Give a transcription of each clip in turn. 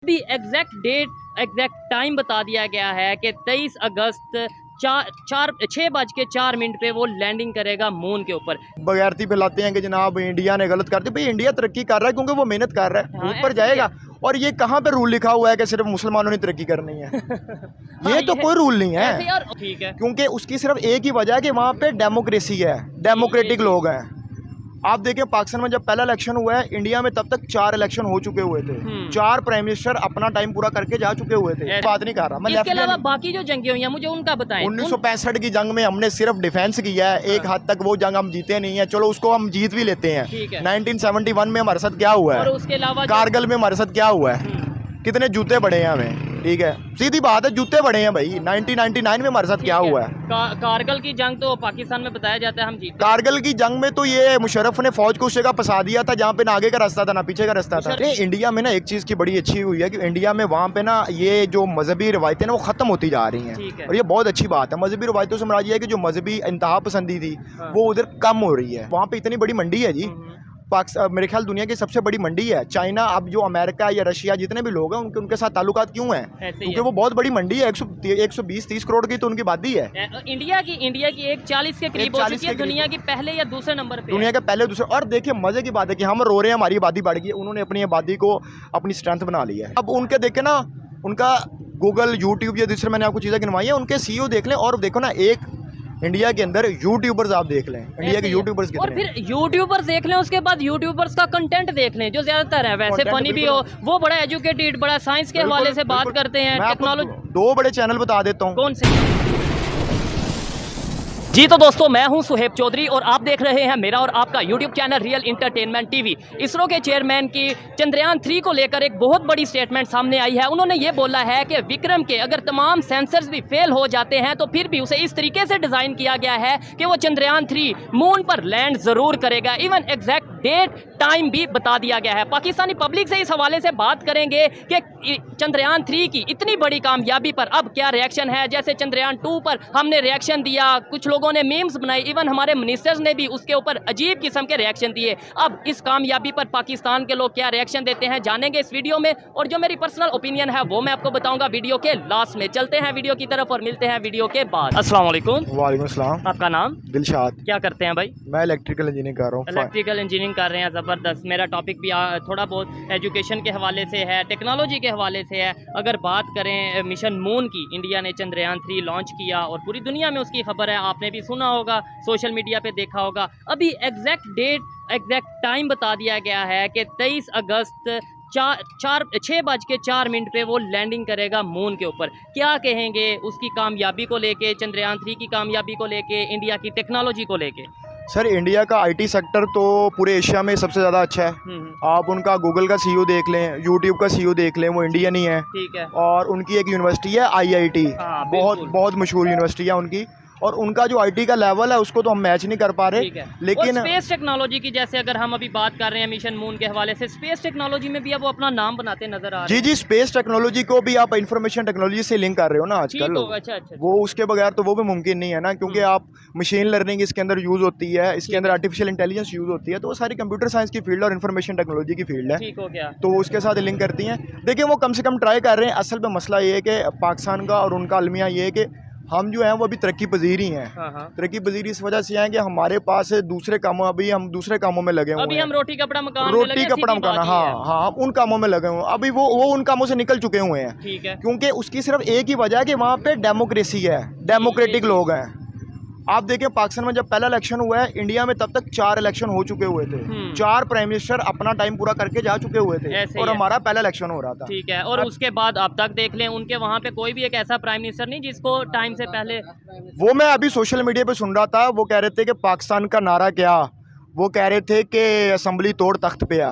अभी exact date exact time बता दिया गया है कि 23 अगस्त 6:04 पे वो लैंडिंग करेगा मून के ऊपर। बगैरती फैलाते हैं कि जनाब इंडिया ने गलत कर दी। भाई इंडिया तरक्की कर रहा है क्योंकि वो मेहनत कर रहा है, ऊपर जाएगा। और ये कहाँ पे रूल लिखा हुआ है कि सिर्फ मुसलमानों ने तरक्की करनी है? ये तो कोई रूल नहीं है यार, ठीक है, क्योंकि उसकी सिर्फ एक ही वजह है कि वहाँ पे डेमोक्रेसी है, डेमोक्रेटिक लोग हैं। आप देखें पाकिस्तान में जब पहला इलेक्शन हुआ है इंडिया में, तब तक 4 इलेक्शन हो चुके हुए थे, 4 प्राइम मिनिस्टर अपना टाइम पूरा करके जा चुके हुए थे। बात नहीं कर रहा मैं। इसके अलावा बाकी जो जंगें हुई हैं मुझे उनका बताएं। 1965 की जंग में हमने सिर्फ डिफेंस किया है, एक हद तक वो जंग हम जीते नहीं है, चलो उसको हम जीत भी लेते हैं। 1971 में हमारे साथ क्या हुआ है, और उसके अलावा कारगिल में हमारे साथ क्या हुआ है, कितने जूते पड़े हैं हमें। ठीक है, सीधी बात है, जूते पड़े हैं भाई। 1999 में हमारे साथ क्या हुआ है। कारगिल की जंग तो पाकिस्तान में बताया जाता है हम जीते। कारगिल की जंग में तो ये मुशर्रफ ने फौज को उस जगह फंसा दिया था जहाँ पे ना आगे का रास्ता था ना पीछे का रास्ता था। इंडिया में ना एक चीज की बड़ी अच्छी हुई है कि इंडिया में वहाँ पे ना ये जो मजहबी रवायतें ना वो खत्म होती जा रही हैं, और ये बहुत अच्छी बात है। मजहबी रवायतों से मुराद ये है कि जो मजहबी इंतहा पसंदी थी वो उधर कम हो रही है। वहाँ पे इतनी बड़ी मंडी है जी, मेरे ख्याल दुनिया की सबसे बड़ी मंडी है। चाइना, अब जो अमेरिका या रशिया जितने भी लोग हैं उनके साथ ताल्लुकात क्यों हैं? क्योंकि वो बहुत बड़ी मंडी है। 120-130 करोड़ की तो उनकी आबादी है। इंडिया की एक 40 के करीब हो चुकी है, दुनिया की पहले या दूसरे नंबर पे, दुनिया के पहले दूसरे। और देखिए मजे की बात है कि हम रो रहे हैं हमारी आबादी बढ़ गई है, उन्होंने अपनी आबादी को अपनी स्ट्रेंथ बना लिया है। अब उनके देखे ना, उनका गूगल, यूट्यूब या दूसरे मैंने आपको चीज़ें गिनवाई है, उनके CEO देख लें और देखो ना, एक इंडिया के अंदर यूट्यूबर्स आप देख लें, इंडिया के यूट्यूबर्स और फिर यूट्यूबर्स देख लें, उसके बाद यूट्यूबर्स का कंटेंट देख लें जो ज्यादातर है वैसे फनी भी हो, वो बड़ा एजुकेटेड, बड़ा साइंस के हवाले से बात करते हैं, टेक्नोलॉजी। 2 बड़े चैनल बता देता हूँ। कौन से? जी तो दोस्तों, मैं हूं सुहेब चौधरी और आप देख रहे हैं मेरा और आपका YouTube channel real entertainment TV. ISRO के चेयरमैन की चंद्रयान 3 को लेकर एक बहुत बड़ी स्टेटमेंट सामने आई है। उन्होंने ये बोला है कि विक्रम के अगर तमाम सेंसर्स भी फेल हो जाते हैं तो फिर भी उसे इस तरीके से डिज़ाइन किया गया है कि वो चंद्रयान 3 मून पर लैंड ज़रूर करेगा। इवन एग्जैक्ट डेट टाइम भी बता दिया गया है। पाकिस्तानी पब्लिक से इस हवाले से बात करेंगे कि चंद्रयान 3 की इतनी बड़ी कामयाबी पर अब क्या रिएक्शन है। जैसे चंद्रयान 2 पर हमने रिएक्शन दिया, कुछ लोगों ने मीम्स बनाई, इवन हमारे मिनिस्टर्स ने भी उसके ऊपर अजीब किस्म के रिएक्शन दिए। अब इस कामयाबी पर पाकिस्तान के लोग क्या रिएक्शन देते हैं जानेंगे इस वीडियो में, और जो मेरी पर्सनल ओपिनियन है वो मैं आपको बताऊंगा वीडियो के लास्ट में। चलते हैं वीडियो की तरफ और मिलते हैं वीडियो के बाद। अस्सलाम वालेकुम। वालेकुम अस्सलाम। आपका नाम? दिलशाद। क्या करते हैं भाई? मैं इलेक्ट्रिकल इंजीनियरिंग कर रहा हूँ। इलेक्ट्रिकल इंजीनियरिंग कर रहे हैं, ज़बरदस्त। मेरा टॉपिक भी थोड़ा बहुत एजुकेशन के हवाले से है, टेक्नोलॉजी के हवाले से है। अगर बात करें मिशन मून की, इंडिया ने चंद्रयान 3 लॉन्च किया और पूरी दुनिया में उसकी खबर है, आपने भी सुना होगा, सोशल मीडिया पे देखा होगा। अभी एग्जैक्ट डेट एग्जैक्ट टाइम बता दिया गया है कि 23 अगस्त 6:04 पे वो लैंडिंग करेगा मून के ऊपर। क्या कहेंगे उसकी कामयाबी को लेके, चंद्रयान 3 की कामयाबी को लेके, इंडिया की टेक्नोलॉजी को लेके? सर इंडिया का IT सेक्टर तो पूरे एशिया में सबसे ज़्यादा अच्छा है। आप उनका गूगल का CEO देख लें, यूट्यूब का CEO देख लें, वो इंडियन ही है। ठीक है। और उनकी एक यूनिवर्सिटी है IIT, बहुत मशहूर यूनिवर्सिटी है उनकी, और उनका जो IT का लेवल है उसको तो हम मैच नहीं कर पा रहे। लेकिन स्पेस टेक्नोलॉजी की, जैसे अगर हम अभी बात कर रहे हैं मिशन मून के हवाले से, स्पेस टेक्नोलॉजी में भी अब वो अपना नाम बनाते नजर आ रहे हैं। जी, स्पेस टेक्नोलॉजी को भी आप इंफॉर्मेशन टेक्नोलॉजी से लिंक कर रहे हो ना आजकल। अच्छा। वो उसके बगैर तो वो भी मुमकिन नहीं है ना, क्योंकि आप मशीन लर्निंग इसके अंदर यूज होती है, इसके अंदर आर्टिफिशियल इंटेलिजेंस यूज होती है, तो वो सारी कंप्यूटर साइंस की फील्ड और इन्फॉर्मेशन टेक्नोलॉजी की फील्ड है। ठीक हो गया। तो उसके साथ लिंक करती हैं। देखिए वो कम से कम ट्राई कर रहे हैं। असल में मसला ये है कि पाकिस्तान का और उनका अलमिया ये है कि हम जो हैं वो अभी तरक्की पजीर ही हैं। तरक्की पजीर इस वजह से हैं कि हमारे पास दूसरे कामों, अभी हम दूसरे कामों में लगे हुए हैं। अभी हम रोटी कपड़ा मकान हाँ, हम उन कामों में लगे हुए हैं। अभी वो उन कामों से निकल चुके हुए हैं। ठीक है। क्योंकि उसकी सिर्फ एक ही वजह है कि वहाँ पे डेमोक्रेसी है, डेमोक्रेटिक लोग हैं। आप देखें पाकिस्तान में जब पहला इलेक्शन हुआ है इंडिया में, तब तक 4 इलेक्शन हो चुके हुए थे, 4 प्राइम मिनिस्टर अपना टाइम पूरा करके जा चुके हुए थे, और हमारा पहला इलेक्शन हो रहा था। ठीक है। और उसके बाद अब तक देख लें, उनके वहाँ पे कोई भी एक ऐसा प्राइम मिनिस्टर नहीं जिसको टाइम से पहले। वो मैं अभी सोशल मीडिया पे सुन रहा था, वो कह रहे थे कि पाकिस्तान का नारा क्या, वो कह रहे थे कि असम्बली तोड़ तख्त पे आ।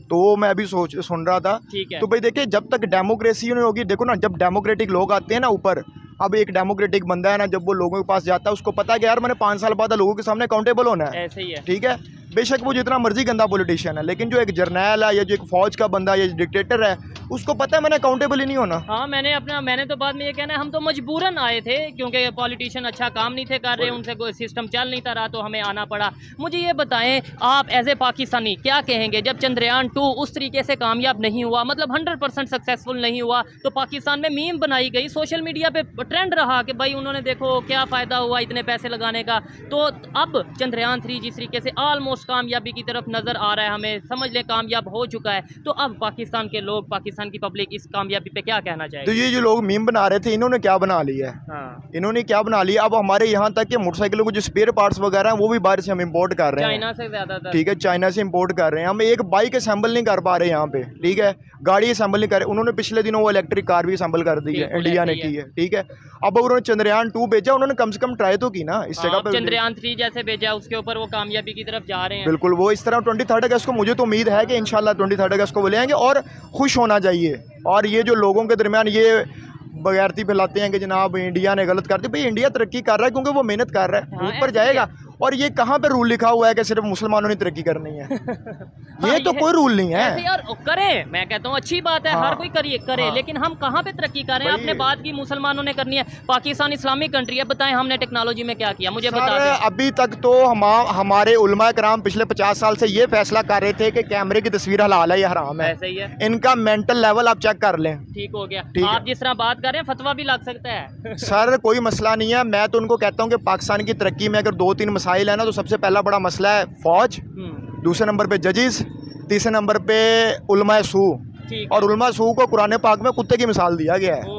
तो मैं अभी सुन रहा था। तो भाई देखिए, जब तक डेमोक्रेसी नहीं होगी, देखो ना, जब डेमोक्रेटिक लोग आते हैं ना ऊपर, अब एक डेमोक्रेटिक बंदा है ना, जब वो लोगों के पास जाता है उसको पता है कि यार मैंने 5 साल बाद लोगों के सामने अकाउंटेबल होना है। ऐसे ही है। ठीक है, बेशक वो जितना मर्जी गंदा पॉलिटिशियन है, लेकिन जो एक जर्नैल है या जो एक फौज का बंदा या डिक्टेटर है, उसको पता है मैंने अकाउंटेबल ही नहीं होना। हाँ, मैंने तो बाद में ये कहना है, हम तो मजबूरन आए थे क्योंकि पॉलिटिशियन अच्छा काम नहीं थे कर रहे, उनसे कोई सिस्टम चल नहीं रहा, तो हमें आना पड़ा। मुझे ये बताएं, आप एज ए पाकिस्तानी क्या कहेंगे जब चंद्रयान 2 उस तरीके से कामयाब नहीं हुआ, मतलब 100% सक्सेसफुल नहीं हुआ, तो पाकिस्तान में मीम बनाई गई, सोशल मीडिया पे ट्रेंड रहा कि भाई उन्होंने देखो क्या फ़ायदा हुआ इतने पैसे लगाने का। तो अब चंद्रयान 3 जिस तरीके से ऑलमोस्ट कामयाबी की तरफ नज़र आ रहा है, हमें समझ लें कामयाब हो चुका है, तो अब पाकिस्तान के लोग, पाकिस्तान की पब्लिक इस कामयाबी पे क्या कहना चाहिए? तो ये जो लोग मीम बना रहे थे, इन्होंने क्या बना लिया है? हाँ। इन्होंने क्या बना लिया? अब हमारे यहाँ तक के मोटरसाइकिलों को जो स्पेयर पार्ट्स वगैरह हैं वो भी बाहर से हम इंपोर्ट कर रहे हैं, चाइना से ज़्यादातर। ठीक है, चाइना से इंपोर्ट कर रहे हैं। हम एक बाइक असेंबल नहीं कर पा रहे यहाँ पे, ठीक है, गाड़ी असेंबल नहीं कर रहे। उन्होंने पिछले दिनों वो इलेक्ट्रिक कार भी असेंबल कर दी है, इंडिया ने की है, ठीक है। अब उन्होंने चंद्रयान 2 भेजा, उन्होंने कम से कम ट्राई तो की ना इस जगह पे। चंद्रयान 3 जैसे भेजा, उसके ऊपर वो कामयाबी की तरफ जा रहे हैं। बिल्कुल, वो इस तरह 23 अगस्त को मुझे तो उम्मीद है कि इंशाल्लाह 23 अगस्त को वो ले आएंगे, और खुश होना चाहिए। और ये जो लोगों के दरमियान ये बगैरती फैलाते हैं कि जनाब इंडिया ने गलत कर दी, भाई इंडिया तरक्की कर रहा है क्योंकि वो मेहनत कर रहा है, ऊपर जाएगा। और ये कहाँ पे रूल लिखा हुआ है कि सिर्फ मुसलमानों ने तरक्की करनी है? ये तो कोई रूल नहीं है। ऐसे यार करें, मैं कहता हूँ अच्छी बात है, हर कोई करे, लेकिन हम कहाँ पे तरक्की कर रहे हैं? आपने बात की मुसलमानों ने करनी है, पाकिस्तान इस्लामिक कंट्री है, बताएं हमने टेक्नोलॉजी में क्या किया, मुझे बता दें। अभी तक तो हमारे उलमा कराम पिछले 50 साल से ये फैसला कर रहे थे कि कैमरे की तस्वीर हलाल है या हराम है। ऐसे ही है, इनका मेंटल लेवल आप चेक कर लें। ठीक हो गया। आप जिस तरह बात कर रहे हैं फतवा भी लग सकता है। सर कोई मसला नहीं है, मैं तो उनको कहता हूँ कि पाकिस्तान की तरक्की में अगर 2-3 मसाइल है ना, तो सबसे पहला बड़ा मसला है फौज, दूसरे नंबर पे जजेस, तीसरे नंबर पे उलमा सू, और उलमा सू को कुरान पाक में कुत्ते की मिसाल दिया गया है।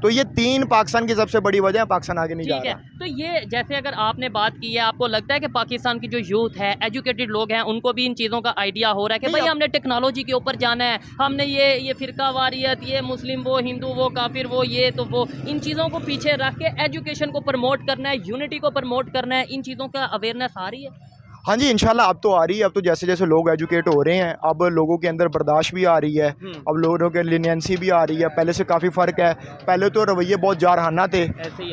तो ये 3 पाकिस्तान की सबसे बड़ी वजह है, पाकिस्तान आगे नहीं जा रहा। तो ये जैसे अगर आपने बात की है, आपको लगता है कि पाकिस्तान की जो यूथ है, एजुकेटेड लोग हैं, उनको भी इन चीज़ों का आइडिया हो रहा है कि भाई हमने टेक्नोलॉजी के ऊपर जाना है, हमने ये फिरका वारियत, ये मुस्लिम वो, हिंदू वो, काफिर वो, ये तो वो, इन चीज़ों को पीछे रख के एजुकेशन को प्रमोट करना है, यूनिटी को प्रमोट करना है, इन चीज़ों का अवेयरनेस आ रही है? हाँ जी, इंशाल्लाह अब तो आ रही है। अब तो जैसे जैसे लोग एजुकेट हो रहे हैं, अब लोगों के अंदर बर्दाश्त भी आ रही है, अब लोगों के लिनियंसी भी आ रही है, पहले से काफ़ी फ़र्क है। पहले तो रवैये बहुत जारहाना थे,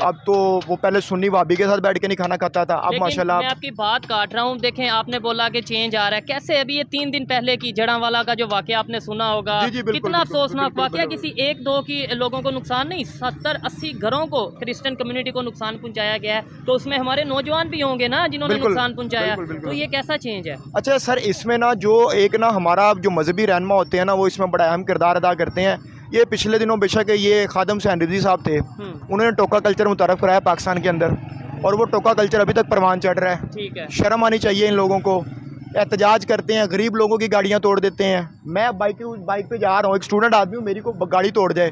अब तो वो पहले सुन्नी भाभी के साथ बैठ के नहीं खाना खाता था, अब माशाल्लाह। मैं आपकी बात काट रहा हूँ, देखें आपने बोला कि चेंज आ रहा है, कैसे? अभी ये 3 दिन पहले की जड़ांवाला का जो वाक़या आपने सुना होगा, कितना अफसोसनाक वाक़या, किसी 1-2 की लोगों को नुकसान नहीं, 70-80 घरों को, क्रिश्चियन कम्युनिटी को नुकसान पहुँचाया गया है। तो उसमें हमारे नौजवान भी होंगे ना जिन्होंने नुकसान पहुँचाया, तो ये कैसा चेंज है? अच्छा सर, इसमें ना जो एक ना हमारा जो मजहबी रहनुमा होते हैं ना, वो इसमें बड़ा अहम किरदार अदा करते हैं। ये पिछले दिनों बेशक ये खादम हुसैन रिजवी साहब थे, उन्होंने टोका कल्चर मुतारफ कराया पाकिस्तान के अंदर, और वो टोका कल्चर अभी तक परवान चढ़ रहा है। ठीक है, शर्म आनी चाहिए इन लोगों को। एहतजाज करते हैं, गरीब लोगों की गाड़ियाँ तोड़ देते हैं। मैं बाइक पे जा रहा हूँ, एक स्टूडेंट आदमी हूँ, मेरी को गाड़ी तोड़ जाए,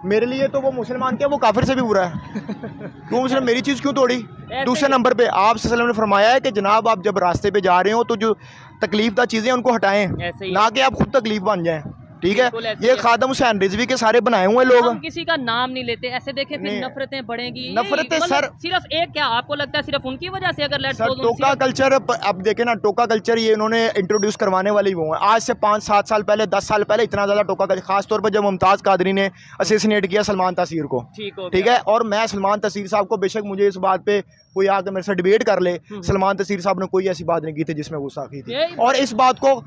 मेरे लिए तो वो मुसलमान क्या, वो काफिर से भी बुरा है। क्यों मुसलमान मेरी चीज़ क्यों तोड़ी? दूसरे नंबर पे आप सल्लल्लाहु अलैहि वसल्लम ने फरमाया है कि जनाब आप जब रास्ते पे जा रहे हो तो जो तकलीफदा चीज़ें उनको हटाएं, ना कि आप खुद तकलीफ बन जाएं, ठीक है। ये खादम हुसैन रिजवी के सारे बनाए हुए लोग, हम किसी का नाम नहीं लेते, ऐसे देखें फिर नफरतें बढ़ेंगी। नफरतें सर सिर्फ एक, क्या आपको लगता है सिर्फ उनकी वजह से? अगर लेट्स सर टोका कल्चर, अब देखें ना, टोका कल्चर ये इन्होंने इंट्रोड्यूस करवाने वाले ही वो हैं। आज से 5-7 साल पहले, 10 साल पहले इतना ज़्यादा टोका कल्चर, खासतौर पर जब मुमताज़ कादरी ने असैसिनेट किया सलमान तासीर को, ठीक है। और मैं सलमान तासीर साहब को, बेशक मुझे इस बात पे कोई आकर मेरे से डिबेट कर ले, सलमान तासीर साहब ने कोई ऐसी बात नहीं की थी जिसमें गुस्ताखी थी। और इस बात को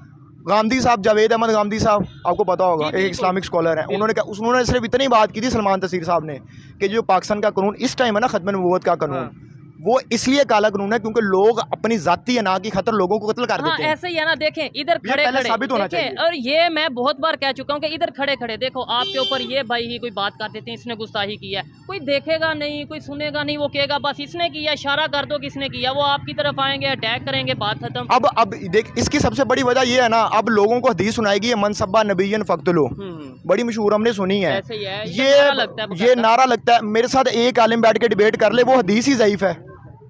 गांधी साहब, जावेद अहमद गांधी साहब, आपको पता होगा, एक इस्लामिक स्कॉलर है, उन्होंने सिर्फ इतनी बात की थी सलमान तासीर साहब ने कि जो पाकिस्तान का कानून इस टाइम है ना, खत्म नबूवत का कानून, वो इसलिए काला कानून है क्योंकि लोग अपनी जाती अना की खातिर लोगों को कत्ल कर देते हैं। ऐसे ही है ना, देखें इधर खड़े खड़े साबित होना चाहिए। और ये मैं बहुत बार कह चुका हूँ कि इधर खड़े खड़े देखो, आपके ऊपर ये भाई ही कोई बात कर देते हैं, इसने गुस्ताही किया है, कोई देखेगा नहीं, कोई सुनेगा नहीं, वो कहेगा बस इसने किया, इशारा कर दो किसने किया, वो आपकी तरफ आएंगे, अटैक करेंगे, बात खत्म। अब देख, इसकी सबसे बड़ी वजह ये है ना, अब लोगों को हदीस सुनाएगी, मनसब्बा नबिय्यन फक्तलू, बड़ी मशहूर, हमने सुनी है। ये नारा लगता है, मेरे साथ एक आलिम बैठ के डिबेट कर ले, वो हदीस ही ज़ईफ है,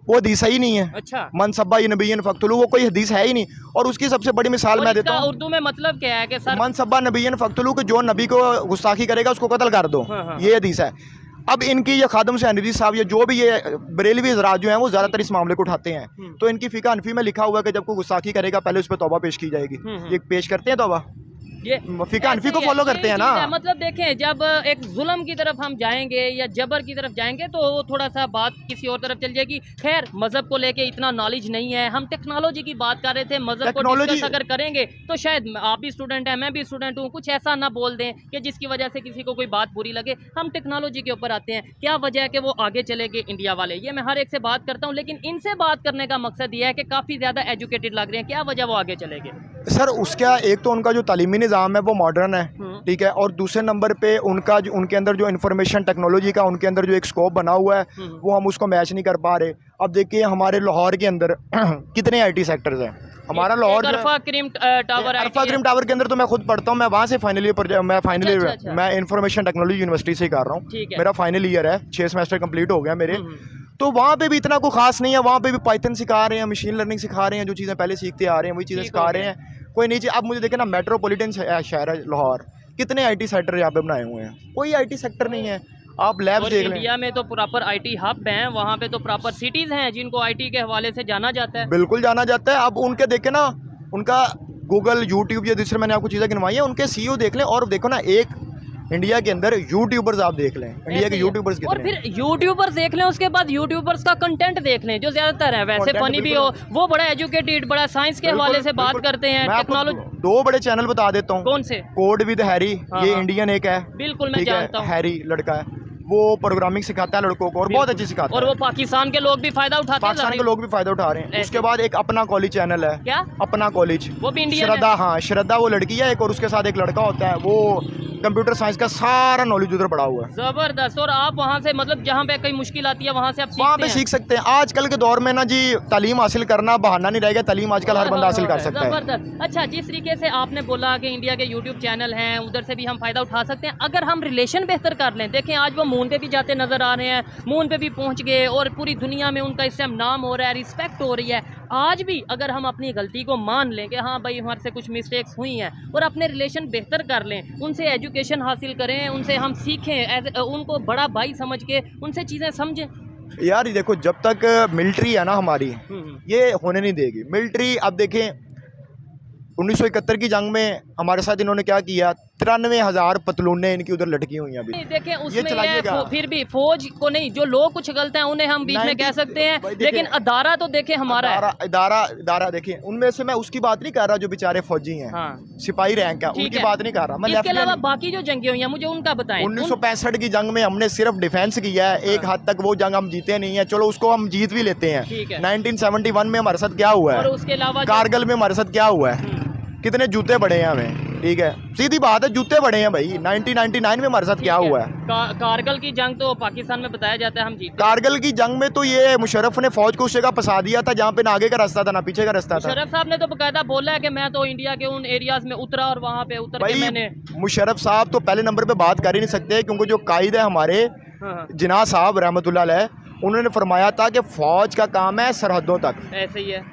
वो हदीस ही नहीं है। अच्छा, मनसब्बा नबिय्यन फक्तलू, वो कोई हदीस है ही नहीं। और उसकी सबसे बड़ी मिसाल मैं देता हूँ, उर्दू में मतलब क्या है कि सर, मनसब्बा नबिय्यन फक्तलू, कि जो नबी को गुस्ताखी करेगा उसको कत्ल कर दो, ये हदीस है। अब इनकी ये खादम हुसैन रिजवी साहब, ये जो भी ये बरेलवी हज़रात जो हैं, वो ज़्यादातर इस मामले को उठाते हैं। तो इनकी फ़िक़्ह हनफ़ी में लिखा हुआ है कि जब कोई गुस्ताखी करेगा पहले उस पर तौबा पेश की जाएगी। ये पेश करते हैं तौबा? ये फिका हनफी को फॉलो करते हैं ना। मतलब देखें, जब एक जुल्म की तरफ हम जाएंगे या जबर की तरफ जाएंगे तो वो थोड़ा सा बात किसी और तरफ चल जाएगी। खैर, मजहब को लेके इतना नॉलेज नहीं है, हम टेक्नोलॉजी की बात कर रहे थे। मजहब को डिस्कस अगर करेंगे तो शायद आप भी स्टूडेंट हैं, मैं भी स्टूडेंट हूँ, कुछ ऐसा ना बोल दें कि जिसकी वजह से किसी को कोई बात बुरी लगे। हम टेक्नोलॉजी के ऊपर आते हैं, क्या वजह है कि वो आगे चले गए इंडिया वाले। ये मैं हर एक से बात करता हूँ, लेकिन इनसे बात करने का मकसद ये है कि काफ़ी ज़्यादा एजुकेटेड लग रहे हैं। क्या वजह वो आगे चले गए? सर उसका एक तो उनका जो तालीमी निज़ाम है वो मॉडर्न है, ठीक है, और दूसरे नंबर पे उनका जो उनके अंदर जो इन्फॉर्मेशन टेक्नोलॉजी का उनके अंदर जो एक स्कोप बना हुआ है वो हम उसको मैच नहीं कर पा रहे। अब देखिए हमारे लाहौर के अंदर कितने आईटी सेक्टर्स हैं। हमारा लाहौर अरफा क्रीम टावर के अंदर तो मैं खुद पढ़ता हूँ, मैं वहाँ से फाइनल ईयर मैं इन्फॉर्मेशन टेक्नोलॉजी यूनिवर्सिटी से कर रहा हूँ। मेरा फाइनल ईयर है, 6 सेमेस्टर कंप्लीट हो गया मेरे। तो वहाँ पे भी इतना कोई खास नहीं है, वहाँ पे भी पाइथन सिखा रहे हैं, मशीन लर्निंग सिखा रहे हैं, जो चीज़ें पहले सीखते आ रहे हैं वही चीज़ें सिखा रहे हैं। कोई नहीं। अब मुझे देखे ना, मेट्रोपॉलिटन शहर है लाहौर, कितने आईटी सेक्टर यहाँ पे बनाए हुए हैं, कोई आईटी सेक्टर नहीं है। आप लैब देख लें, इंडिया में तो प्रॉपर आईटी हब हैं, वहाँ पे तो प्रॉपर सिटीज़ हैं जिनको आईटी के हवाले से जाना जाता है। बिल्कुल जाना जाता है। अब उनके देखे ना, उनका गूगल, यूट्यूब, ये दूसरे मैंने आपको चीज़ें गिनवाई है, उनके सीईओ देख लें, और देखो ना एक इंडिया के अंदर यूट्यूबर्स आप देख लें, इंडिया के यूट्यूबर्स और फिर यूट्यूबर्स देख लें, उसके बाद यूट्यूबर्स का कंटेंट देख लें जो ज्यादातर है, वैसे फनी भी हो, वो बड़ा एजुकेटेड, बड़ा साइंस के हवाले से बात करते हैं, टेक्नोलॉजी। 2 बड़े चैनल बता देता हूँ। कौन से? कोड विद हैरी, ये इंडियन एक है, बिल्कुल मैं जानता हूँ, हैरी लड़का है, वो प्रोग्रामिंग सिखाता है लड़कों को और बहुत अच्छी सिखाता है, और वो पाकिस्तान के लोग भी फायदा उठाते हैं, पाकिस्तान के लोग भी फायदा उठा रहे हैं। उसके बाद एक अपना कॉलेज चैनल है। क्या अपना कॉलेज? वो भी इंडियन श्रद्धा, हाँ श्रद्धा वो लड़की है एक, और उसके साथ एक लड़का होता है, वो कंप्यूटर साइंस का सारा नॉलेज उधर पड़ा हुआ है। जबरदस्त। और आप वहाँ से मतलब जहाँ पे कोई मुश्किल आती है वहाँ से आप वहाँ पे सीख सकते हैं। आजकल के दौर में ना जी, तालीम हासिल करना बहाना नहीं रहेगा, तालीम आजकल हर बंदा हासिल कर सकता है। जबरदस्त। अच्छा, जिस तरीके से आपने बोला कि इंडिया के यूट्यूब चैनल हैं, उधर से भी हम फायदा उठा सकते हैं अगर हम रिलेशन बेहतर कर लें। देखें आज वो मून पे भी जाते नजर आ रहे हैं, मून पे भी पहुँच गए और पूरी दुनिया में उनका इस टाइम नाम हो रहा है, रिस्पेक्ट हो रही है। आज भी अगर हम अपनी गलती को मान लें कि हाँ भाई हमारे से कुछ मिस्टेक्स हुई हैं और अपने रिलेशन बेहतर कर लें, उनसे एजुकेशन हासिल करें, उनसे हम सीखें, उनको बड़ा भाई समझ के उनसे चीज़ें समझें। यार देखो, जब तक मिलिट्री है ना हमारी, ये होने नहीं देगी मिलिट्री। अब देखें 1971 की जंग में हमारे साथ इन्होंने क्या किया, 93,000 पतलूनें इनकी उधर लटकी हुई हैं अभी। देखें उसमें ये फिर भी फौज को नहीं, जो लोग कुछ गलत हैं उन्हें हम बीच में कह सकते हैं, लेकिन अदारा तो देखें हमारा इदारा देखें, उनमें से मैं उसकी बात नहीं कर रहा जो बेचारे फौजी हैं, सिपाही रैंक है, उनकी बात नहीं कर रहा मैं। इसके अलावा बाकी जो जंगें हुई हैं मुझे उनका बताएं। 1965 की जंग में हमने सिर्फ डिफेंस किया है, एक हद तक वो जंग हम जीते नहीं है, चलो उसको हम जीत भी लेते हैं। 1971 में हमारे साथ क्या हुआ है, उसके अलावा कारगिल में हमारे साथ क्या हुआ है, कितने जूते पड़े हैं हमें, ठीक है, सीधी बात है, जूते पड़े हैं भाई। 1999 में हमारे साथ क्या हुआ है, कारगिल की जंग तो पाकिस्तान में बताया जाता है हम जीते। कारगिल की जंग में तो ये मुशर्रफ ने फौज को उस जगह फंसा दिया था जहाँ पे ना आगे का रास्ता था ना पीछे का रास्ता था। मुशर्रफ साहब ने तो बकायदा बोला है कि मैं तो इंडिया के उन एरियाज में उतरा और वहाँ पे उतर के मैंने। मुशर्रफ साहब तो पहले नंबर पे बात कर ही नहीं सकते, क्योंकि जो कायद है हमारे जिन्ना साहब रहमतुल्लाह अलैह, उन्होंने फरमाया था कि फौज का काम है सरहदों तक, ऐसे ही है,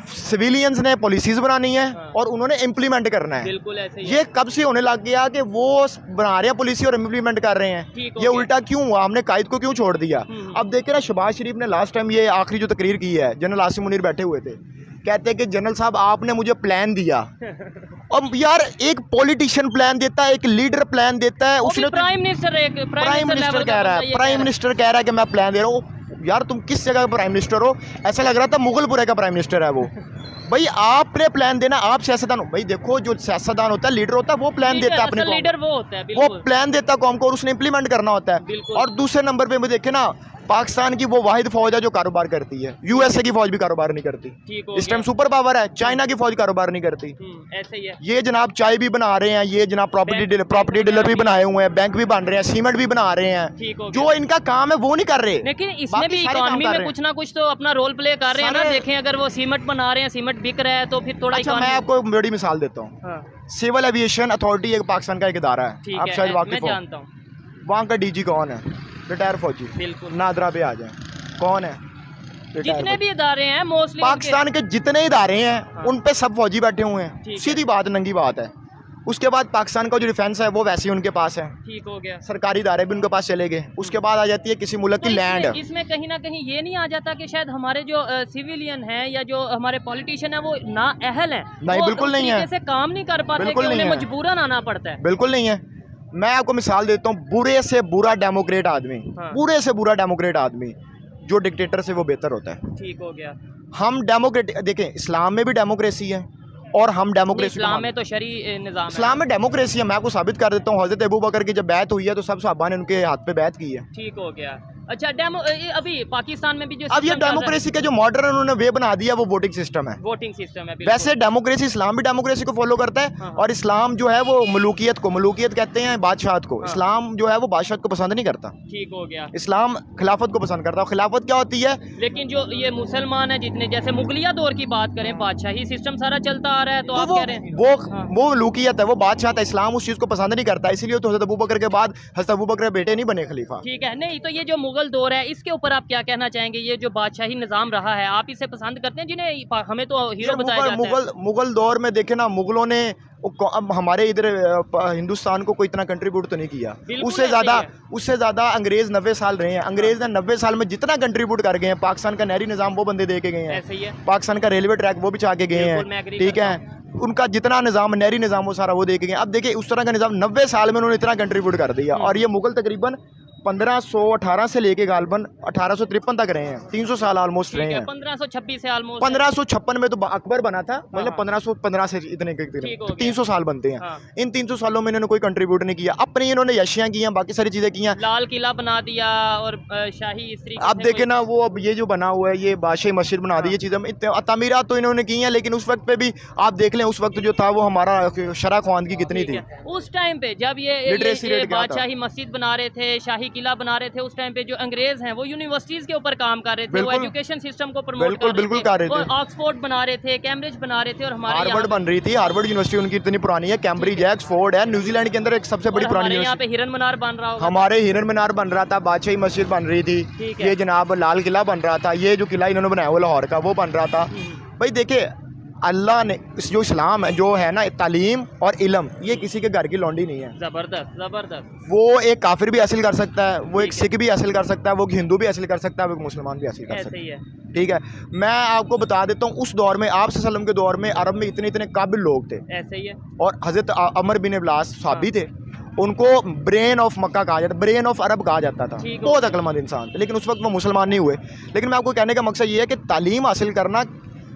सिविलियंस ने पॉलिसीज बनानी है और उन्होंने इम्प्लीमेंट करना है। बिल्कुल ऐसे ही ये कब से होने लग गया कि वो बना रहे हैं पॉलिसी और इम्प्लीमेंट कर रहे हैं, ये उल्टा क्यों हुआ, हमने कायद को क्यों छोड़ दिया। अब देखे ना, शहबाज शरीफ ने लास्ट टाइम ये आखिरी जो तकरीर की है, जनरल आसिम मुनीर बैठे हुए थे, कहते हैं कि जनरल साहब आपने मुझे प्लान दिया। अब यार एक पॉलिटिशियन प्लान देता है, एक लीडर प्लान देता है, उसने प्राइम मिनिस्टर कह रहा है, प्राइम मिनिस्टर कह रहा है कि मैं प्लान दे रहा हूँ। यार तुम किस जगह का प्राइम मिनिस्टर हो, ऐसा लग रहा था मुगलपुरे का प्राइम मिनिस्टर है वो। भाई आपने प्लान देना, आप सियासतदान हो। भाई देखो, जो सियासतदान होता है, लीडर होता है, वो प्लान देता है अपने को, लीडर वो होता है, वो प्लान देता है कौम को और उसने इम्प्लीमेंट करना होता है। और दूसरे नंबर पे देखे ना, पाकिस्तान की वो वाहिद फौज है जो कारोबार करती है, यूएसए की फौज भी कारोबार नहीं करती, इस टाइम सुपर पावर है, चाइना की फौज कारोबार नहीं करती। ऐसे ही है। ये जनाब चाय भी बना रहे हैं, ये जनाब प्रॉपर्टी डीलर भी बनाए हुए हैं, बैंक भी बन रहे हैं, सीमेंट भी बना रहे हैं, जो इनका काम है वो नहीं कर रहे। लेकिन इसमें भी इकोनॉमी में कुछ ना कुछ तो अपना रोल प्ले कर रहे हैं ना। देखें अगर वो सीमेंट बना रहे हैं, सीमेंट बिक रहा है, तो फिर थोड़ा मैं आपको बड़ी मिसाल देता हूँ। सिविल एविएशन अथॉरिटी एक पाकिस्तान का एक इदारा है, आप शायद वाकिफ हो, वहाँ का डीजी कौन है, रिटायर फौजी, बिल्कुल नादरा पे आ जाए, कौन है, जितने भी इदारे हैं मोस्टली पाकिस्तान के जितने इदारे हैं उन पे सब फौजी बैठे हुए हैं, सीधी बात, नंगी बात है। उसके बाद पाकिस्तान का जो डिफेंस है वो वैसे ही उनके पास है, ठीक हो गया, सरकारी इदारे भी उनके पास चले गए। उसके बाद आ जाती है किसी मुल्क की लैंड। इसमें कहीं ना कहीं ये नहीं आ जाता कि शायद हमारे जो सिविलियन हैं या जो हमारे पॉलिटिशियन है वो ना अहल हैं, नहीं, बिल्कुल नहीं है, से काम नहीं कर पाते, कि उन्हें मजबूरन आना पड़ता है। बिल्कुल नहीं है। मैं आपको मिसाल देता हूँ, बुरे से बुरा डेमोक्रेट आदमी, बुरे से बुरा डेमोक्रेट आदमी जो डिक्टेटर से वो बेहतर होता है। ठीक हो गया। हम डेमोक्रेट देखें, इस्लाम में भी डेमोक्रेसी है और हम डेमोक्रेसी, इस्लाम में तो शरी निज़ाम, इस्लाम में डेमोक्रेसी है। मैं आपको साबित कर देता हूँ, हज़रत अबू बकर की जब बैत हुई है तो सब सहाबा ने उनके हाथ पे बैत की है। ठीक हो गया। अच्छा, अभी पाकिस्तान में भी जो अब ये डेमोक्रेसी का जो मॉडर्न उन्होंने वे बना दिया वो वोटिंग सिस्टम है। वोटिंग सिस्टम है। वैसे डेमोक्रेसी, इस्लाम भी डेमोक्रेसी को फॉलो करता है और इस्लाम जो है वो मलूकियत कहते हैं, बादशाहत को। इस्लाम जो है वो बादशाहत को पसंद नहीं करता। ठीक हो गया। इस्लाम खिलाफत को पसंद करता है। खिलाफत क्या होती है? लेकिन जो ये मुसलमान है जितने, जैसे मुगलिया दौर की बात करें, बादशाही सिस्टम सारा चलता आ रहा है, तो आप कह रहे हैं वो मलूकियत है, वो बादशाहत है। इस्लाम उस चीज को पसंद नहीं करता, इसीलिए तो हज़रत अबू बकर के बाद हज़रत अबू बकर बेटे नहीं बने खलीफा। ठीक है। नहीं तो ये जो मुगल दौर है इसके ऊपर आप क्या कहना चाहेंगे? ये जो बादशाही निजाम रहा है, आप इसे पसंद करते हैं? जिन्हें हमें तो हीरो बताया जाता है। मुगल दौर में देखे ना, मुगलों ने अब हमारे इधर हिंदुस्तान को कोई इतना कंट्रीब्यूट तो नहीं किया। उससे ज्यादा अंग्रेज 90 साल रहे हैं। अंग्रेज ने 90 साल में जितना कंट्रीब्यूट कर गए हैं, पाकिस्तान का नहरी निजाम वो बंदे दे के गए हैं, पाकिस्तान का रेलवे ट्रैक वो भी चाह के गए हैं, ठीक है। उनका जितना निजाम, नहरी निजाम, वो सारा वो दे के गए। अब देखिए उस तरह का निजाम 90 साल में उन्होंने इतना कंट्रीब्यूट कर दिया। और ये मुगल तकरीबन 1518 से लेके गालबन 1853 तक रहे हैं, 300 साल ऑलमोस्ट रहे हैं। 1526 से ऑलमोस्ट 1556 में तो अकबर बना था, मतलब 1515 से इतने 300 साल बनते हैं। इन 300 सालों में इन्होंने कोई कंट्रीब्यूट नहीं किया। अपनी इन्होंने यशियां की हैं, बाकी सारी चीजें की हैं। लाल किला बना दिया और शाही स्त्री, अब देखे ना, वो अब ये जो बना हुआ है, ये बादशाही मस्जिद बना दी, ये चीजें तमीरात तो इन्होंने की हैं। लेकिन उस वक्त पे भी आप देख लें, उस वक्त जो था वो हमारा शरह ख्वानगी कितनी थी उस टाइम पे, जब ये बादशाही मस्जिद बना रहे थे, शाही किला बना रहे थे। उस टाइम पे जो अंग्रेज हैं वो यूनिवर्सिटीज के ऊपर काम कर रहे थे, वो एजुकेशन सिस्टम को प्रमोट कर रहे थे, ऑक्सफोर्ड बना रहे थे, कैम्ब्रिज बना रहे थे, और हमारे हार्वर्ड बन रही थी। हार्वर्ड यूनिवर्सिटी उनकी इतनी पुरानी है, कैम्ब्रिज है, ऑक्सफोर्ड है, न्यूजीलैंड के अंदर एक सबसे बड़ी पुरानी यूनिवर्सिटी। यहाँ पे हिरन मीनार बन रहा होगा, हमारे हिरन मीनार बन रहा था, बादशाही मस्जिद बन रही थी, ये जनाब लाल किला बन रहा था, ये जो किला इन्होंने बनाया वो लाहौर का वो बन रहा था। भाई देखिए, अल्लाह ने इस जो इस्लाम है जो है ना, तालीम और इल्म, ये किसी के घर की लौंडी नहीं है। जबरदस्त जबरदस्त। वो एक काफिर भी हासिल कर सकता है, वो एक सिख भी हासिल कर सकता है, वो हिंदू भी हासिल कर सकता है, वो मुसलमान भी हासिल कर सकता है, ठीक है। मैं आपको बता देता हूँ, उस दौर में, आप सल्लम के दौर में अरब में इतने इतने काबिल लोग थे, ऐसे ही है। और हज़रत अमर बिन इब्लास साहबी थे, उनको ब्रेन ऑफ मक्का कहा जाता, ब्रेन ऑफ अरब कहा जाता था, बहुत अक्लमंद इंसान थे। लेकिन उस वक्त वो मुसलमान नहीं हुए। लेकिन मैं आपको कहने का मकसद ये है कि तालीम हासिल करना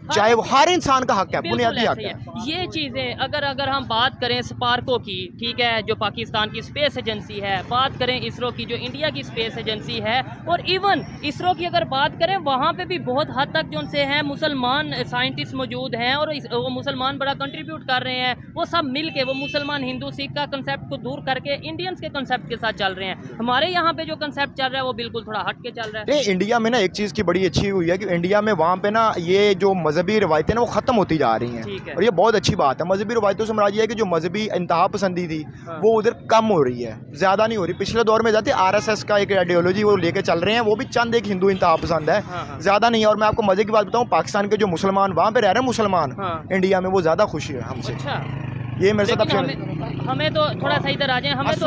चाहे वो हर इंसान का हक है, बुनियादी हक है। ये चीज़ें अगर हम बात करें स्पार्को की, ठीक है, जो पाकिस्तान की स्पेस एजेंसी है, बात करें इसरो की जो इंडिया की स्पेस एजेंसी है, और इवन इसरो की अगर बात करें, वहाँ पे भी बहुत हद तक जो उनसे हैं मुसलमान साइंटिस्ट मौजूद हैं, और वो मुसलमान बड़ा कंट्रीब्यूट कर रहे हैं। वो सब मिल के, वो मुसलमान हिंदू सिख का कंसेप्ट को दूर करके इंडियंस के कंसेप्ट के साथ चल रहे हैं। हमारे यहाँ पे जो कंसेप्ट चल रहा है वो बिल्कुल थोड़ा हट के चल रहा है। इंडिया में ना एक चीज़ की बड़ी अच्छी हुई है कि इंडिया में वहाँ पे ना ये जो मजहबी रवायतें ना वो खत्म होती जा रही हैं, और ये बहुत अच्छी बात है। मजहबी रवायतों से मुराद ये है कि जो मजहबी इंतहा पसंदी थी वो उधर कम हो रही है, ज़्यादा नहीं हो रही। पिछले दौर में जाती RSS का एक आइडियोलॉजी वो लेके चल रहे हैं, वो भी चंद एक हिंदू इंतहा पसंद है, ज़्यादा नहीं है। और मैं आपको मजे की बात बताऊँ, पाकिस्तान के जो मुसलमान वहाँ पे रह रहे हैं मुसलमान, इंडिया में वो ज़्यादा खुशी है हमसे। ये मेरे साथ हमें तो थोड़ा सा इधर आ जाए। हमें तो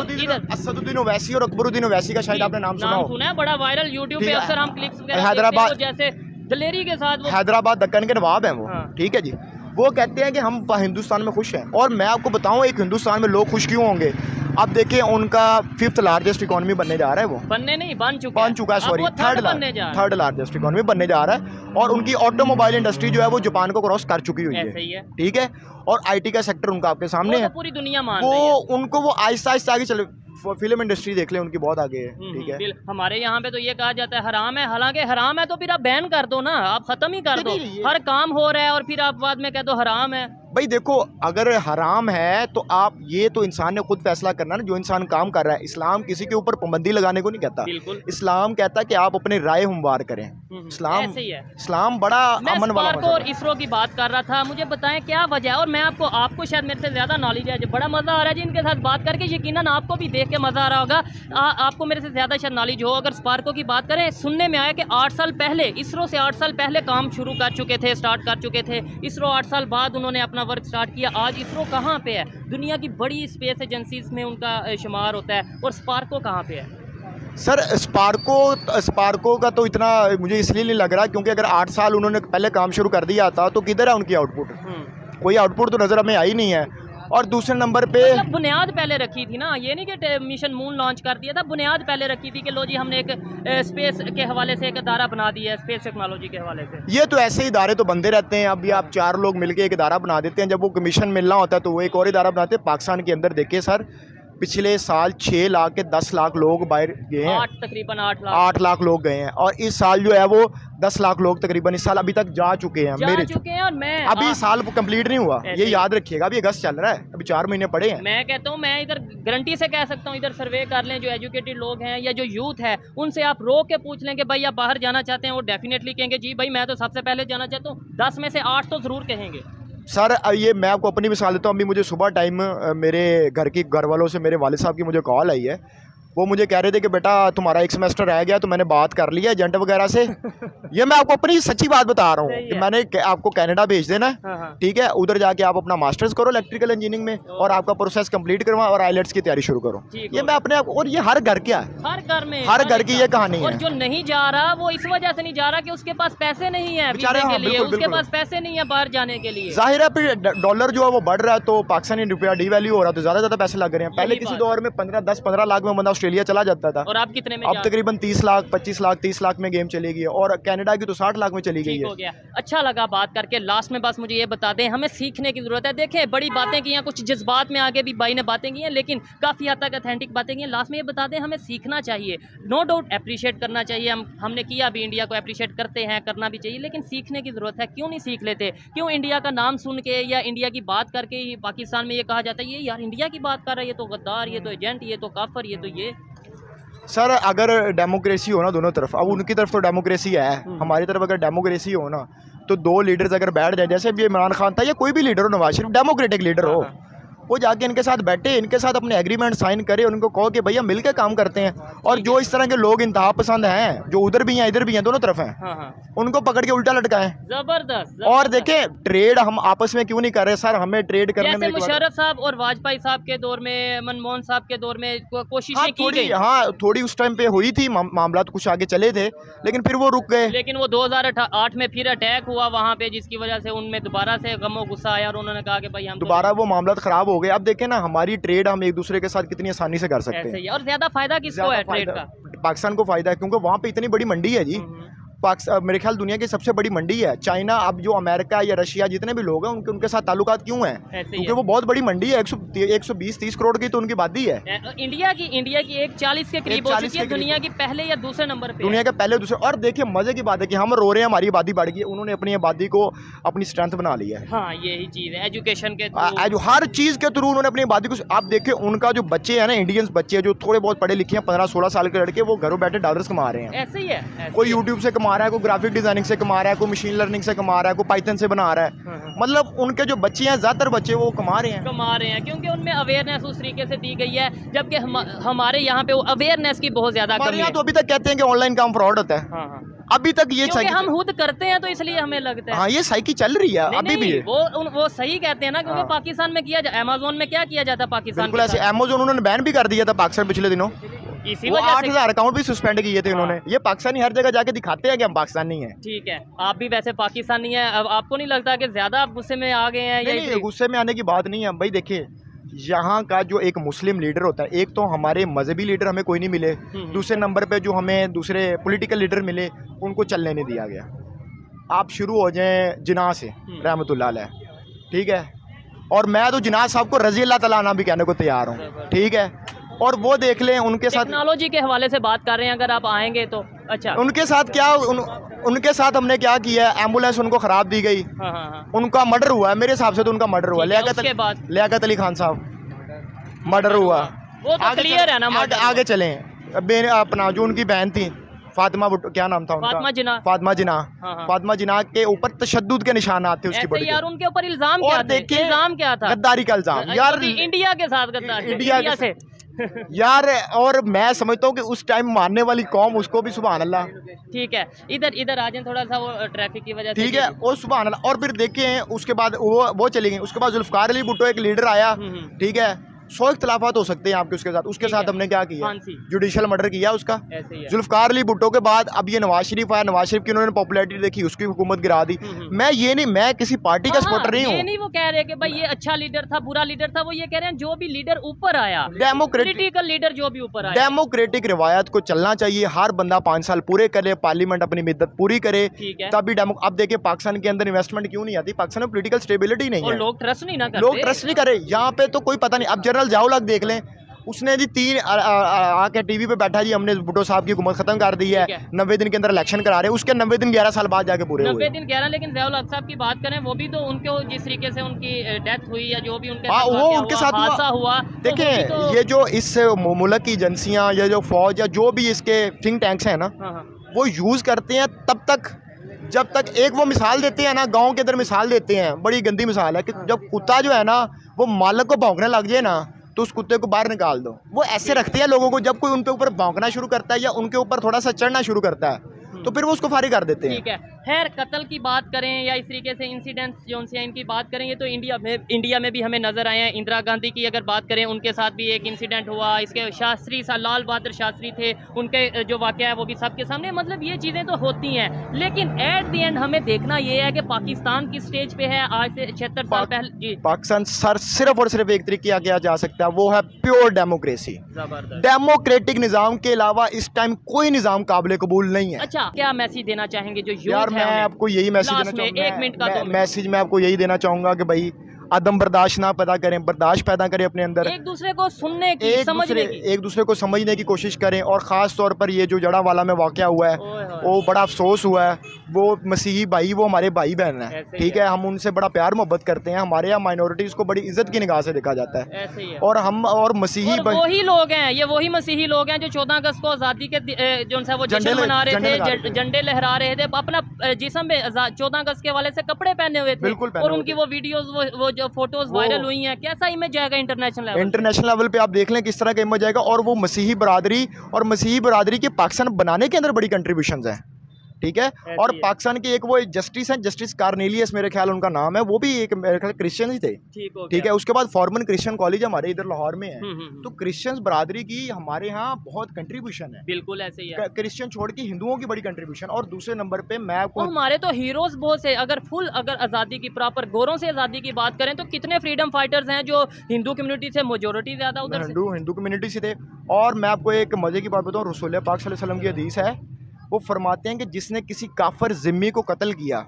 असदुद्दीन ओवैसी और अकबरुद्दीन ओवैसी का शायद आपने नाम सुना है, बड़ा वायरल यूट्यूब पे अक्सर हम क्लिप्स हैदराबाद, जैसे दलेरी के साथ, हैदराबाद दक्कन के नवाब हैं वो, ठीक है जी। वो कहते हैं कि हम हिंदुस्तान में खुश हैं, और मैं आपको बताऊं एक हिंदुस्तान में लोग खुश क्यों होंगे। अब देखिए, उनका 5th लार्जेस्ट इकोनॉमी बनने जा रहा है, वो बन चुका है, सॉरी, थर्ड लार्जेस्ट इकोनॉमी बनने जा रहा है। और उनकी ऑटोमोबाइल इंडस्ट्री जो है वो जापान को क्रॉस कर चुकी हुई है, ठीक है। और IT का सेक्टर उनका आपके सामने है, पूरी दुनिया मान रही है। उनको वो आहिस्ता आहिस्ता आगे चले, फिल्म इंडस्ट्री देख ले उनकी बहुत आगे है, ठीक है। हमारे यहाँ पे तो ये कहा जाता है हराम है, हालांकि हराम है तो फिर आप बैन कर दो ना, आप खत्म ही कर दो। हर काम हो रहा है और फिर आप बाद में कह दो हराम है। भाई देखो, अगर हराम है तो आप, ये तो इंसान ने खुद फैसला करना ना, जो इंसान काम कर रहा है। इस्लाम किसी के ऊपर पाबंदी लगाने को नहीं कहता, इस्लाम कहता है कि आप अपने राय हमवार करें। इस्लाम बड़ा अमन वाला है। और इसरो की बात कर रहा था, मुझे बताएं क्या वजह है। और मैं आपको शायद मेरे से ज्यादा नॉलेज है, बड़ा मजा आ रहा है जी इनके साथ बात करके, यकीनन आपको भी देख के मजा आ रहा होगा। आपको मेरे से ज्यादा शायद नॉलेज हो। अगर स्पार्को की बात करें, सुनने में आया कि 8 साल पहले, इसरो से 8 साल पहले काम शुरू कर चुके थे, स्टार्ट कर चुके थे। इसरो 8 साल बाद उन्होंने अपना वर्क स्टार्ट किया। आज इसरो कहाँ पे है? दुनिया की बड़ी स्पेस एजेंसीज में उनका शुमार होता है, और स्पार्को कहाँ पे है? सर स्पार्को का तो इतना मुझे इसलिए नहीं लग रहा क्योंकि अगर 8 साल उन्होंने पहले काम शुरू कर दिया था तो किधर है उनकी आउटपुट? कोई आउटपुट तो नज़र हमें आई नहीं है। और दूसरे नंबर पे मतलब बुनियाद पहले रखी थी ना, ये नहीं कि मिशन मून लॉन्च कर दिया था, बुनियाद पहले रखी थी कि लो जी हमने एक स्पेस के हवाले से एक अदारा बना दिया है, स्पेस टेक्नोलॉजी के हवाले से। ये तो ऐसे इदारे तो बनते रहते हैं। अभी आप 4 लोग मिलके एक इदारा बना देते हैं, जब वो कमीशन मिलना होता है तो वो एक और इदारा बनाते हैं। पाकिस्तान के अंदर देखिए सर, पिछले साल 6 लाख के 10 लाख लोग बाहर गए हैं, तकरीबन 8 लाख लोग गए हैं। और इस साल जो है वो 10 लाख लोग तकरीबन इस साल अभी तक जा चुके हैं। और मैं अभी साल कंप्लीट नहीं हुआ, ये याद रखिएगा। अभी अगस्त चल रहा है, अभी 4 महीने पड़े हैं। मैं कहता हूँ, मैं इधर गारंटी से कह सकता हूँ, इधर सर्वे कर लें, जो एजुकेटेड लोग हैं या जो यूथ है उनसे आप रोक के पूछ लें कि भाई आप बाहर जाना चाहते हैं, वो डेफिनेटली कहेंगे जी भाई मैं तो सबसे पहले जाना चाहता हूँ। 10 में से 8 तो ज़रूर कहेंगे। सर ये मैं आपको अपनी मिसाल देता हूँ। अभी मुझे सुबह टाइम मेरे घर वालों से, मेरे वालिद साहब की मुझे कॉल आई है। वो मुझे कह रहे थे कि बेटा तुम्हारा 1 सेमेस्टर रह गया, तो मैंने बात कर लिया एजेंट वगैरह से। ये मैं आपको अपनी सच्ची बात बता रहा हूँ कि मैंने आपको कनाडा भेज देना है, ठीक है। उधर जाके आप अपना मास्टर्स करो इलेक्ट्रिकल इंजीनियरिंग में, और आपका प्रोसेस कंप्लीट करवा और आईलेट्स की तैयारी शुरू करो। ये मैं अपने आप, और ये हर घर क्या है, हर घर में, हर घर की ये कहानी है। और जो नहीं जा रहा वो इस वजह से नहीं जा रहा कि उसके पास पैसे नहीं है वीज़े के लिए, उसके पास पैसे नहीं है बाहर जाने के लिए। जाहिर है फिर डॉलर जो है वो बढ़ रहा है, तो पाकिस्तानी रुपया डीवैल्यू हो रहा है, तो ज़्यादा पैसे लग रहे हैं। पहले किसी दौर में 10-15 लाख में बंदा ऑस्ट्रेलिया चला जाता था, और आप कितने में? अब तकरीबन 30 लाख 25 लाख 30 लाख में गेम चलेगी, और कनाडा की तो 60 लाख में चली गई है। हो गया, अच्छा लगा बात करके। लास्ट में बस मुझे ये बता दें, हमें सीखने की ज़रूरत है। देखें बड़ी बातें की हैं, कुछ जज्बात में आगे भी भाई ने बातें की हैं, लेकिन काफ़ी हद तक ऑथेंटिक बातें की हैं। लास्ट में ये बता दें, हमें सीखना चाहिए, नो डाउट अप्रिशिएट करना चाहिए। हमने किया भी, इंडिया को अप्रिशिएट करते हैं, करना भी चाहिए, लेकिन सीखने की ज़रूरत है। क्यों नहीं सीख लेते? क्यों इंडिया का नाम सुन के या इंडिया की बात करके ही पाकिस्तान में ये कहा जाता है ये यार इंडिया की बात कर रहा है, ये तो गद्दार, ये तो एजेंट, ये तो काफर, ये तो ये। सर अगर डेमोक्रेसी हो ना दोनों तरफ, अब उनकी तरफ तो डेमोक्रेसी है, हमारी तरफ अगर डेमोक्रेसी हो ना, तो 2 लीडर्स अगर बैठ जाए, जैसे भी इमरान खान था या कोई भी लीडर हो, नवाज शरीफ डेमोक्रेटिक लीडर हो, वो जाके इनके साथ बैठे, इनके साथ अपने एग्रीमेंट साइन करे, उनको कहो कि भैया मिलकर काम करते हैं। और जो इस तरह के लोग इंतहा पसंद हैं, जो उधर भी हैं इधर भी हैं, दोनों तरफ हैं, उनको पकड़ के उल्टा लटकाएं। जबरदस्त। और देखें ट्रेड हम आपस में क्यों नहीं कर रहे सर, हमें ट्रेड करने में मुशर्रफ साहब और वाजपेयी साहब के दौर में, मनमोहन साहब के दौर में कोशिशें की गई। हाँ थोड़ी उस टाइम पे हुई थी, मामला तो कुछ आगे चले थे, लेकिन फिर वो रुक गए। लेकिन वो 2008 में फिर अटैक हुआ वहाँ पे, जिसकी वजह से उनमें दोबारा से गमो गुस्सा आया और उन्होंने कहा कि भाई हम दोबारा वो मामला खराब हो गए। अब देखें ना हमारी ट्रेड हम एक दूसरे के साथ कितनी आसानी से कर सकते हैं। और ज्यादा फायदा किसको है ट्रेड का? पाकिस्तान को फायदा है, क्योंकि वहाँ पे इतनी बड़ी मंडी है जी। मेरे ख्याल दुनिया की सबसे बड़ी मंडी है चाइना। अब जो अमेरिका या रशिया जितने भी लोग हैं उनके साथ ताल्लुकात क्यों हैं? क्योंकि वो बहुत बड़ी मंडी है, 120-130 करोड़ की तो उनकी आबादी है। इंडिया की 140 के करीब हो चुकी है, दुनिया की पहले या दूसरे नंबर पे, दुनिया के पहले दूसरे। और देखिए मजे की बात है कि हम रो रहे हैं हमारी आबादी बढ़ गई है, उन्होंने अपनी आबादी को अपनी स्ट्रेंथ बना लिया है। हाँ यही चीज़ है, एजुकेशन के हर चीज़ के थ्रू उन्होंने अपनी आबादी को। आप देखिए उनका जो बच्चे हैं ना, इंडियंस बच्चे जो थोड़े बहुत पढ़े लिखे हैं, 15-16 साल के लड़के, वो घरों बैठे डॉलर्स कमा रहे हैं। ऐसे ही है, कोई यूट्यूब से कमा रहा है, कोई ग्राफिक डिजाइनिंग से कमा रहा है, कोई मशीन लर्निंग से कमा रहा है, कोई पाइथन से बना रहा है। मतलब उनके जो बच्चे हैं, ज्यादातर बच्चे वो कमा रहे हैं क्योंकि उनमें अवेयरनेस उस तरीके से दी गई है, जबकि हमारे यहाँ पे वो अवेयरनेस की बहुत ज्यादा कमी है। तो अभी तक कहते हैं कि ऑनलाइन काम फ्रॉड होता है। अभी तक ये हम खुद करते हैं तो इसलिए हमें लगता है। हाँ ये साइकिल चल रही है अभी भी। वो सही कहते हैं ना, क्योंकि पाकिस्तान में किया जाए, अमेज़न में क्या किया जाता है पाकिस्तान? बिल्कुल ऐसे अमेज़न उन्होंने बैन भी कर दिया था पाकिस्तान पिछले दिनों, इसी वो वजह 8,000 अकाउंट भी सस्पेंड किए थे उन्होंने। ये पाकिस्तानी हर जगह जाके दिखाते हैं कि हम पाकिस्तानी हैं। ठीक है, आप भी वैसे पाकिस्तानी हैं, अब आपको नहीं लगता कि ज्यादा आप गुस्से में आ गए हैं? नहीं, गुस्से में आने की बात नहीं है भाई। देखिए यहाँ का जो एक मुस्लिम लीडर होता है, एक तो हमारे मजहबी लीडर हमें कोई नहीं मिले, दूसरे नंबर पे जो हमें दूसरे पॉलिटिकल लीडर मिले उनको चलने नहीं दिया गया। आप शुरू हो जाएं जिनाह से रहमतुल्लाह अलैह, ठीक है, और मैं तो जिनाह साहब को रज़ी अल्लाह तआला अन्हु भी कहने को तैयार हूँ, ठीक है। और वो देख लें उनके साथ टेक्नोलॉजी के हवाले से बात कर रहे हैं, अगर आप आएंगे तो अच्छा उनके साथ क्या उनके साथ हमने क्या किया? एम्बुलेंस उनको खराब दी गई, उनका मर्डर हुआ है, मेरे हिसाब से तो उनका मर्डर हुआ। लियाकत अली खान साहब मर्डर हुआ, वो तो क्लियर है ना। आगे चले अपना जो उनकी बहन थी फातिमा, क्या नाम था उनका? फातिमा जिना के ऊपर तशद्दुद के निशानात थे उसकी बड़ी। यार उनके ऊपर इल्जाम क्या था? गद्दारी का इल्जाम यार, इंडिया के साथ गद्दारी, इंडिया से यार। और मैं समझता हूँ कि उस टाइम मानने वाली कौम उसको भी सुभान अल्लाह। ठीक है, इधर आ जाए थोड़ा सा, वो ट्रैफिक की वजह से। ठीक है, और सुभान अल्लाह। और फिर देखें उसके बाद वो चली गई। उसके बाद जुल्फकार अली भुट्टो एक लीडर आया, ठीक है। 100 इख्तलाफात हो सकते हैं आपके उसके साथ हमने क्या किया, जुडिशियल मर्डर किया उसका। जुल्फकार अली भुट्टो के बाद अब ये नवाज शरीफ आया, नवाज शरीफ की उन्होंने पॉपुलैरिटी देखी, उसकी हुकूमत गिरा दी। मैं किसी पार्टी का सपोर्टर नहीं हूँ। नहीं वो कह रहे कि भाई ये अच्छा लीडर था, बुरा लीडर था, वो ये कह रहे हैं जो भी लीडर ऊपर आया, डेमोक्रेटिक लीडर जो भी ऊपर आया, डेमोक्रेटिक रिवायत को चलना चाहिए। हर बंदा 5 साल पूरे करे, पार्लियामेंट अपनी मिद्दत पूरी करे, तभी अब देखिए पाकिस्तान के अंदर इन्वेस्टमेंट क्यों नहीं आती, पाकिस्तान में पोलिटिकल स्टेबिलिटी नहीं है, लोग ट्रस्ट नहीं करे। यहाँ पे तो कोई पता नहीं। अब जनरल जाओलक देख लें, उसने जी 3 आके टीवी पे बैठा जी, हमने भुट्टो साहब की हुकूमत खत्म कर दी है, 90 दिन के अंदर इलेक्शन करा रहे हैं। उसके 90 दिन 11 साल बाद जाके पूरे 90 दिन 11। लेकिन ज़ियाउल हक साहब की बात करें, वो भी तो उनको जिस तरीके से उनकी डेथ हुई या जो भी उनके साथ हादसा हुआ, देखें तो ये जो इस मुल्क की एजेंसियां या जो फौज या जो भी इसके थिंक टैंक्स हैं ना, वो यूज़ करते हैं तब तक जब तक एक वो मिसाल देते हैं ना, गाँव के अंदर मिसाल देते हैं, बड़ी गंदी मिसाल है कि जब कुत्ता जो है ना वो मालिक को भौंकने लग जाए ना, तो उस कुत्ते को बाहर निकाल दो। वो ऐसे रखते हैं लोगों को, जब कोई उनके ऊपर भौंकना शुरू करता है या उनके ऊपर थोड़ा सा चढ़ना शुरू करता है तो फिर वो उसको फारिग कर देते हैं। ठीक है, खैर कत्ल की बात करें या इस तरीके से इंसिडेंट्स जो से इनकी बात करेंगे तो इंडिया में भी हमें नज़र आए हैं। इंदिरा गांधी की अगर बात करें, उनके साथ भी एक इंसिडेंट हुआ। इसके शास्त्री लाल बहादुर शास्त्री थे, उनके जो वाक़या है वो भी सबके सामने। मतलब ये चीज़ें तो होती हैं, लेकिन एट द एंड हमें देखना ये है कि पाकिस्तान की स्टेज पे है आज से 76 साल पहले जी। पाकिस्तान सिर्फ और सिर्फ एक तरीके किया जा सकता है, वो है प्योर डेमोक्रेसी। डेमोक्रेटिक निज़ाम के अलावा इस टाइम कोई निज़ाम काबिल कबूल नहीं है। अच्छा, क्या मैसेज देना चाहेंगे जो यार मैं आपको यही मैसेज देना चाहूँगा, 1 मिनट का मैसेज मैं आपको यही देना चाहूँगा कि भाई अदम बर्दाश्त ना पैदा करें, बर्दाश्त पैदा करें अपने अंदर, एक दूसरे को सुनने की, एक दूसरे को समझने की कोशिश करें। और ख़ास तौर पर ये जो जड़ावाला में वाक़या हुआ है वो बड़ा अफसोस हुआ है। वो मसीही भाई, वो हमारे भाई बहन है, ठीक है, हम उनसे बड़ा प्यार मोहब्बत करते हैं। हमारे यहाँ माइनॉरिटीज़ को बड़ी इज्जत की निगाह से देखा जाता है। और हम और मसीही वही लोग हैं, ये वही मसीही लोग हैं जो 14 अगस्त को आज़ादी के जो सा वो जश्न मना रहे थे, झंडे लहरा रहे थे, अपना जिस्म में 14 अगस्त के वाले से कपड़े पहने हुए थे, और उनकी वो वीडियोस वो जो फोटोज वायरल हुई हैं। कैसा इमेज जाएगा इंटरनेशनल लेवल पे? आप देख लें किस तरह का इमेज जाएगा। और वो मसीही बरादरी और मसीही बरादरी के पाकिस्तान बनाने के अंदर बड़ी कंट्रीब्यूशंस हैं, ठीक है। और पाकिस्तान की एक वो जस्टिस है, जस्टिस कार्नेलियस मेरे ख्याल उनका नाम है, वो भी एक मेरे ख्याल क्रिश्चियन ही थे, ठीक है। उसके बाद फॉर्मन क्रिश्चियन कॉलेज हमारे इधर लाहौर में है, तो क्रिश्चियन बरादरी की हमारे यहाँ बहुत कंट्रीब्यूशन है। बिल्कुल ऐसे ही है, क्रिश्चियन छोड़ के हिंदुओं की बड़ी कंट्रीब्यूशन। और दूसरे नंबर पे मैं आपको, हमारे तो हीरोज बहुत से, अगर आज़ादी की प्रॉपर गोरों से आज़ादी की बात करें तो कितने फ्रीडम फाइटर्स हैं जो हिंदू कम्युनिटी से मेजोरिटी ज़्यादा उधर हिंदू कम्युनिटी से थे। और मैं आपको एक मजे की बात बताऊँ, रसूल पाक सल्लल्लाहु अलैहि वसल्लम की हदीस है, वो फरमाते हैं कि जिसने किसी काफिर जिम्मी को कत्ल किया,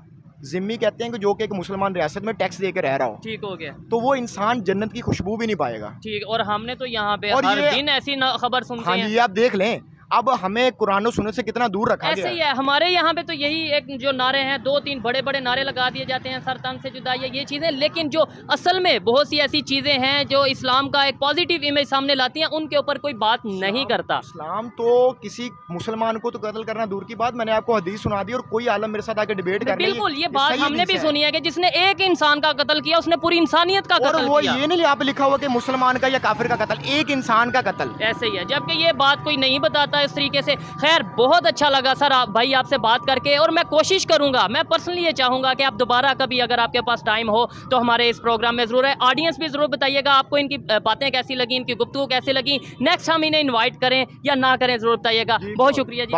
जिम्मी कहते हैं कि जो कि एक मुसलमान रियासत में टैक्स दे के रह रहा हो, ठीक हो गया, तो वो इंसान जन्नत की खुशबू भी नहीं पाएगा। ठीक। और हमने तो यहाँ पे हर दिन ऐसी खबर सुनते हैं। हाँ जी, आप देख लें, अब हमें कुरान और सुन्नत से कितना दूर रखा गया ऐसे ही है। हमारे यहाँ पे तो यही एक जो नारे हैं, 2-3 बड़े बड़े नारे लगा दिए जाते हैं, सर तन से जुदाई है, ये चीज़ें। लेकिन जो असल में बहुत सी ऐसी चीज़ें हैं जो इस्लाम का एक पॉजिटिव इमेज सामने लाती हैं, उनके ऊपर कोई बात नहीं करता। इस्लाम तो किसी मुसलमान को तो कत्ल करना दूर की बात, मैंने आपको हदीस सुना दी और कोई आलम मेरे साथ आके डिबेट कर, बिल्कुल ये बात हमने भी सुनी है कि जिसने एक इंसान का कत्ल किया उसने पूरी इंसानियत का कत्ल किया। ये नहीं यहाँ पे लिखा हुआ कि मुसलमान का या काफिर का कत्ल, एक इंसान का कत्ल। ऐसे ही है, जबकि ये बात कोई नहीं बताता इस तरीके से। खैर बहुत अच्छा लगा सर भाई आपसे बात करके, और मैं कोशिश करूंगा, मैं पर्सनली ये चाहूंगा कि आप दोबारा कभी अगर आपके पास टाइम हो तो हमारे इस प्रोग्राम में जरूर है। ऑडियंस भी जरूर बताइएगा आपको इनकी बातें कैसी लगी, इनकी गुफ्तगू कैसी लगी। नेक्स्ट हम इन्हें इन्वाइट करें या ना करें जरूर बताइएगा। बहुत शुक्रिया जी।